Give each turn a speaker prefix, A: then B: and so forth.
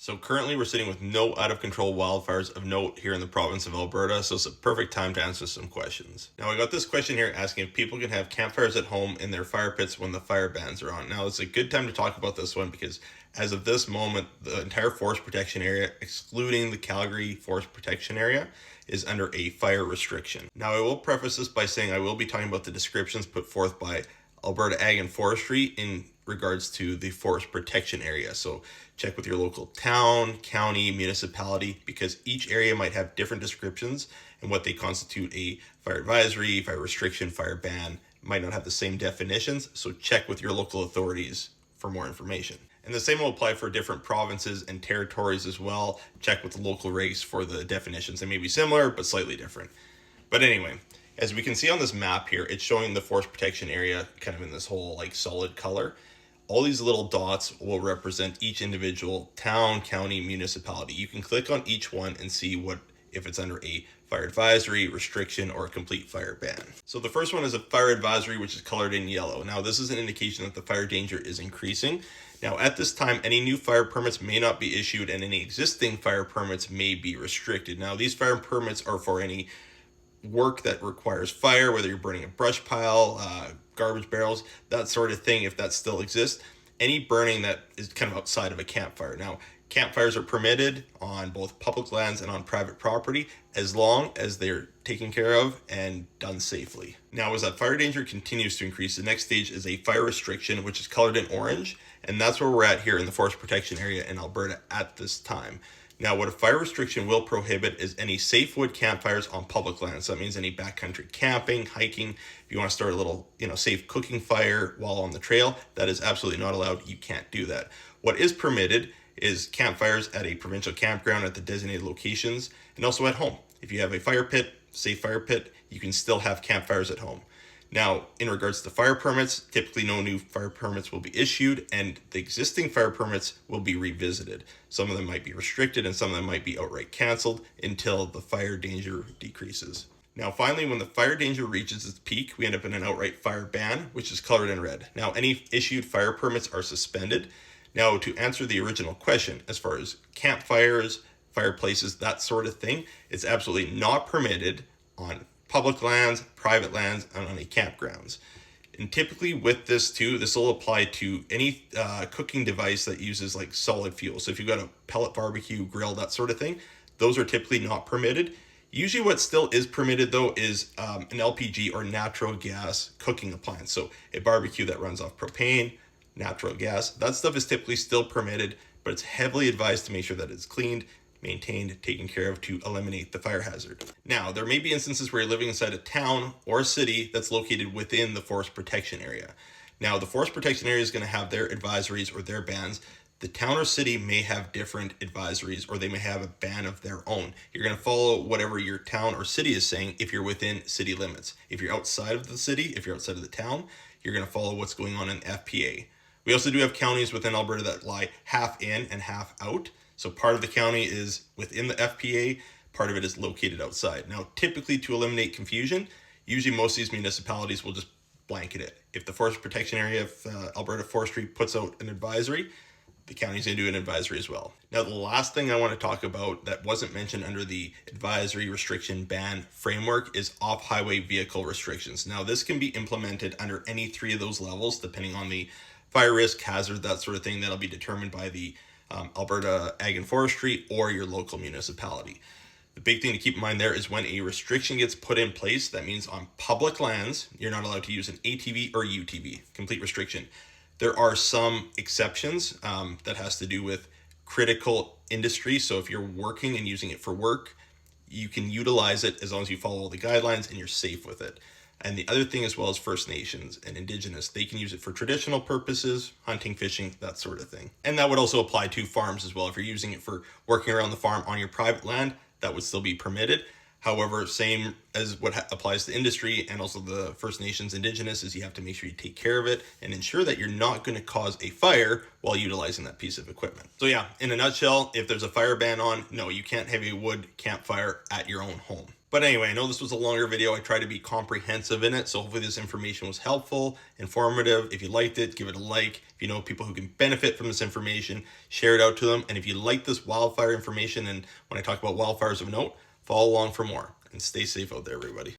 A: So currently we're sitting with no out of control wildfires of note here in the province of Alberta, so it's a perfect time to answer some questions. Now I got this question here asking if people can have campfires at home in their fire pits when the fire bans are on. Now it's a good time to talk about this one because as of this moment, the entire forest protection area, excluding the Calgary forest protection area, is under a fire restriction. Now I will preface this by saying I will be talking about the descriptions put forth by Alberta Ag and Forestry in regards to the forest protection area. So check with your local town, county, municipality, because each area might have different descriptions and what they constitute a fire advisory, fire restriction, fire ban might not have the same definitions. So check with your local authorities for more information. And the same will apply for different provinces and territories as well. Check with the local regs for the definitions. They may be similar, but slightly different. But anyway, as we can see on this map here, it's showing the forest protection area kind of in this whole like solid color. All these little dots will represent each individual town, county, municipality. You can click on each one and see if it's under a fire advisory, restriction, or a complete fire ban. So the first one is a fire advisory, which is colored in yellow. Now this is an indication that the fire danger is increasing. Now at this time, any new fire permits may not be issued and any existing fire permits may be restricted. Now these fire permits are for any work that requires fire, whether you're burning a brush pile, garbage barrels, that sort of thing, if that still exists. Any burning that is kind of outside of a campfire. Now, campfires are permitted on both public lands and on private property as long as they're taken care of and done safely. Now, as that fire danger continues to increase, the next stage is a fire restriction, which is colored in orange, and that's where we're at here in the forest protection area in Alberta at this time. Now, what a fire restriction will prohibit is any safe wood campfires on public lands. So that means any backcountry camping, hiking. If you want to start a little, safe cooking fire while on the trail, that is absolutely not allowed. You can't do that. What is permitted is campfires at a provincial campground at the designated locations and also at home. If you have a fire pit, safe fire pit, you can still have campfires at home. Now, in regards to fire permits, typically no new fire permits will be issued and the existing fire permits will be revisited. Some of them might be restricted and some of them might be outright canceled until the fire danger decreases. Now, finally, when the fire danger reaches its peak, we end up in an outright fire ban, which is colored in red. Now, any issued fire permits are suspended. Now, to answer the original question, as far as campfires, fireplaces, that sort of thing, it's absolutely not permitted on public lands, private lands, and on any campgrounds. And typically with this too, this will apply to any cooking device that uses like solid fuel. So if you've got a pellet barbecue, grill, that sort of thing, those are typically not permitted. Usually what still is permitted though is an LPG or natural gas cooking appliance. So a barbecue that runs off propane, natural gas, that stuff is typically still permitted, but it's heavily advised to make sure that it's cleaned, maintained, taken care of to eliminate the fire hazard. Now, there may be instances where you're living inside a town or a city that's located within the forest protection area. Now, the forest protection area is going to have their advisories or their bans. The town or city may have different advisories or they may have a ban of their own. You're going to follow whatever your town or city is saying if you're within city limits. If you're outside of the city, if you're outside of the town, you're going to follow what's going on in FPA. We also do have counties within Alberta that lie half in and half out. So part of the county is within the FPA, part of it is located outside. Now, typically to eliminate confusion, usually most of these municipalities will just blanket it. If the forest protection area of Alberta Forestry puts out an advisory, the county's going to do an advisory as well. Now, the last thing I want to talk about that wasn't mentioned under the advisory, restriction, ban framework is off-highway vehicle restrictions. Now, this can be implemented under any three of those levels, depending on the fire risk, hazard, that sort of thing. That'll be determined by the Alberta Ag and Forestry or your local municipality. The big thing to keep in mind there is when a restriction gets put in place, that means on public lands, you're not allowed to use an ATV or UTV, complete restriction. There are some exceptions that has to do with critical industry. So if you're working and using it for work, you can utilize it as long as you follow all the guidelines and you're safe with it. And the other thing as well as First Nations and Indigenous, they can use it for traditional purposes, hunting, fishing, that sort of thing. And that would also apply to farms as well. If you're using it for working around the farm on your private land, that would still be permitted. However, same as what applies to industry and also the First Nations Indigenous is you have to make sure you take care of it and ensure that you're not going to cause a fire while utilizing that piece of equipment. So yeah, in a nutshell, if there's a fire ban on, no, you can't have a wood campfire at your own home. But anyway, I know this was a longer video. I tried to be comprehensive in it, so hopefully this information was helpful, informative. If you liked it, give it a like. If you know people who can benefit from this information, share it out to them. And if you like this wildfire information, and when I talk about wildfires of note, follow along for more. And stay safe out there, everybody.